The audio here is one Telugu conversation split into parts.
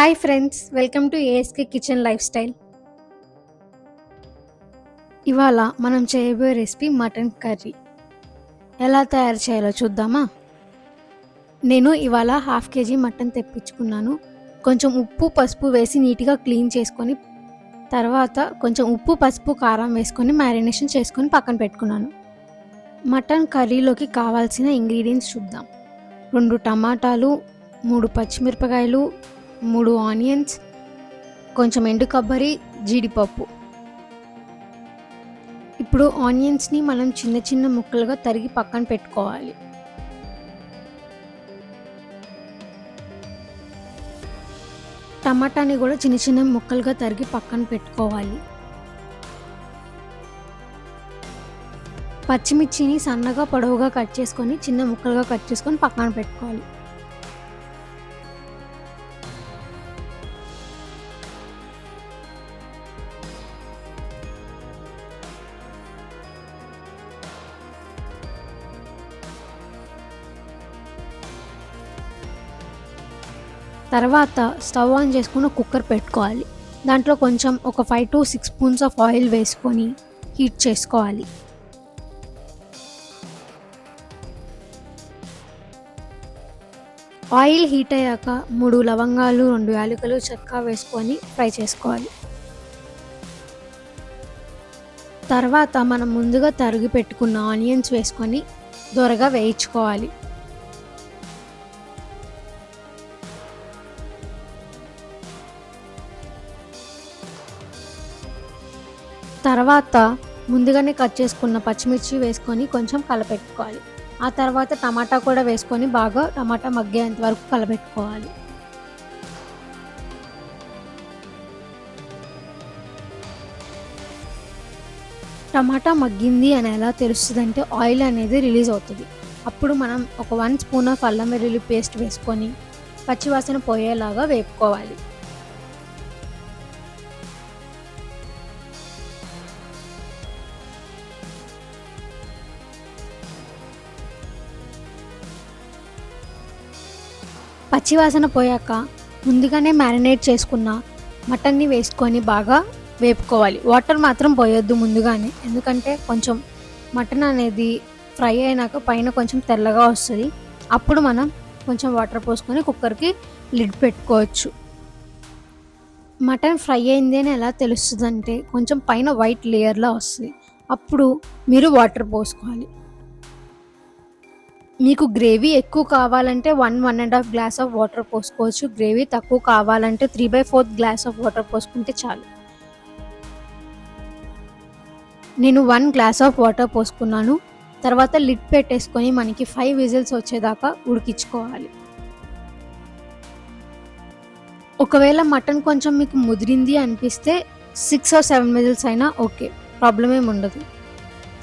Hi friends, welcome to ASK kitchen life style. ఇవాళ మనం చేయబోయే రెసిపీ మటన్ కర్రీ. ఎలా తయారు చేయాలో చూద్దామా? నేను ఇవాళ 1/2 kg మటన్ తెప్పించుకున్నాను. కొంచెం ఉప్పు పసుపు వేసి నీట్గా క్లీన్ చేసుకొని తర్వాత కొంచెం ఉప్పు పసుపు కారం వేసుకొని మ్యారినేషన్ చేసుకొని పక్కన పెట్టుకున్నాను. మటన్ కర్రీలోకి కావాల్సిన ఇంగ్రీడియంట్స్ చూద్దాం. 2 టమాటాలు, 3 పచ్చిమిరపకాయలు, 3 ఆనియన్స్, కొంచెం ఎండు కొబ్బరి, జీడిపప్పు. ఇప్పుడు ఆనియన్స్ని మనం చిన్న చిన్న ముక్కలుగా తరిగి పక్కన పెట్టుకోవాలి. టమాటాని కూడా చిన్న చిన్న ముక్కలుగా తరిగి పక్కన పెట్టుకోవాలి. పచ్చిమిర్చిని సన్నగా పొడవుగా కట్ చేసుకొని చిన్న ముక్కలుగా కట్ చేసుకొని పక్కన పెట్టుకోవాలి. తర్వాత స్టవ్ ఆన్ చేసుకుని కుక్కర్ పెట్టుకోవాలి. దాంట్లో కొంచెం ఒక 5 to 6 స్పూన్స్ ఆఫ్ ఆయిల్ వేసుకొని హీట్ చేసుకోవాలి. ఆయిల్ హీట్ అయ్యాక 3 లవంగాలు, 2 యాలకులు, చెక్క వేసుకొని ఫ్రై చేసుకోవాలి. తర్వాత మనం ముందుగా తరిగి పెట్టుకున్న ఆనియన్స్ వేసుకొని దోరగా వేయించుకోవాలి. తర్వాత ముందుగానే కట్ చేసుకున్న పచ్చిమిర్చి వేసుకొని కొంచెం కలపెట్టుకోవాలి. ఆ తర్వాత టమాటా కూడా వేసుకొని బాగా టమాటా మగ్గేంత వరకు కలపెట్టుకోవాలి. టమాటా మగ్గింది అని ఎలా తెలుస్తుందంటే ఆయిల్ అనేది రిలీజ్ అవుతుంది. అప్పుడు మనం ఒక 1 స్పూన్ ఆఫ్ అల్లం వెల్లుల్లి పేస్ట్ వేసుకొని పచ్చివాసన పోయేలాగా వేపుకోవాలి. పచ్చివాసన పోయాక ముందుగానే మ్యారినేట్ చేసుకున్న మటన్ని వేసుకొని బాగా వేపుకోవాలి. వాటర్ మాత్రం పోయొద్దు ముందుగానే, ఎందుకంటే కొంచెం మటన్ అనేది ఫ్రై అయినాక పైన కొంచెం తెల్లగా వస్తుంది. అప్పుడు మనం కొంచెం వాటర్ పోసుకొని కుక్కర్కి లిడ్ పెట్టుకోవచ్చు. మటన్ ఫ్రై అయింది అని ఎలా తెలుస్తుందంటే కొంచెం పైన వైట్ లేయర్లా వస్తుంది. అప్పుడు మీరు వాటర్ పోసుకోవాలి. మీకు గ్రేవీ ఎక్కువ కావాలంటే 1.5 గ్లాస్ ఆఫ్ వాటర్ పోసుకోవచ్చు. గ్రేవీ తక్కువ కావాలంటే 3/4 గ్లాస్ ఆఫ్ వాటర్ పోసుకుంటే చాలు. నేను 1 గ్లాస్ ఆఫ్ వాటర్ పోసుకున్నాను. తర్వాత లిడ్ పెట్టేసుకొని మనకి 5 విజిల్స్ వచ్చేదాకా ఉడికించుకోవాలి. ఒకవేళ మటన్ కొంచెం మీకు ముదిరింది అనిపిస్తే 6 or 7 విజిల్స్ అయినా ఓకే, ప్రాబ్లం ఏమి ఉండదు.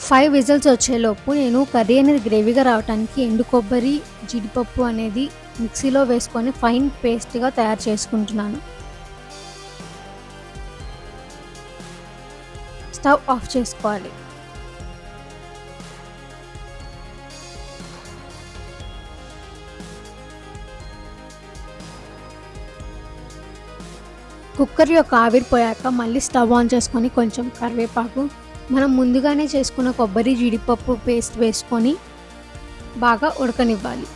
5 విజిల్స్ వచ్చేలోపు నేను కర్రీ అనేది గ్రేవీగా రావడానికి ఎండు కొబ్బరి, జీడిపప్పు అనేది మిక్సీలో వేసుకొని ఫైన్ పేస్ట్గా తయారు చేసుకుంటున్నాను. స్టవ్ ఆఫ్ చేసుకోవాలి. కుక్కర్ యొక్క ఆవిరి పోయాక మళ్ళీ స్టవ్ ఆన్ చేసుకొని కొంచెం కరివేపాకు, మనం ముందుగానే చేసుకున్న కొబ్బరి జీడిపప్పు పేస్ట్ వేసుకొని బాగా ఉడకనివ్వాలి.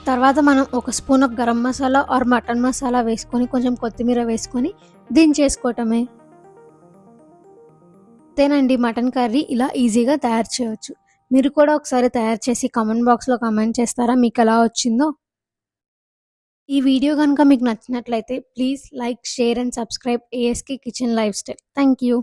తర్వాత మనం ఒక spoon of garam masala or mutton masala వేసుకొని కొంచెం కొత్తిమీర వేసుకొని దించేసుకోవటమే. అంతేనండి, మటన్ కర్రీ ఇలా ఈజీగా తయారు చేయవచ్చు. మీరు కూడా ఒకసారి తయారు చేసి కామెంట్ బాక్స్లో కామెంట్ చేస్తారా మీకు ఎలా వచ్చిందో? ఈ వీడియో కనుక మీకు నచ్చినట్లయితే please like, share and subscribe ASK kitchen life style. Thank you.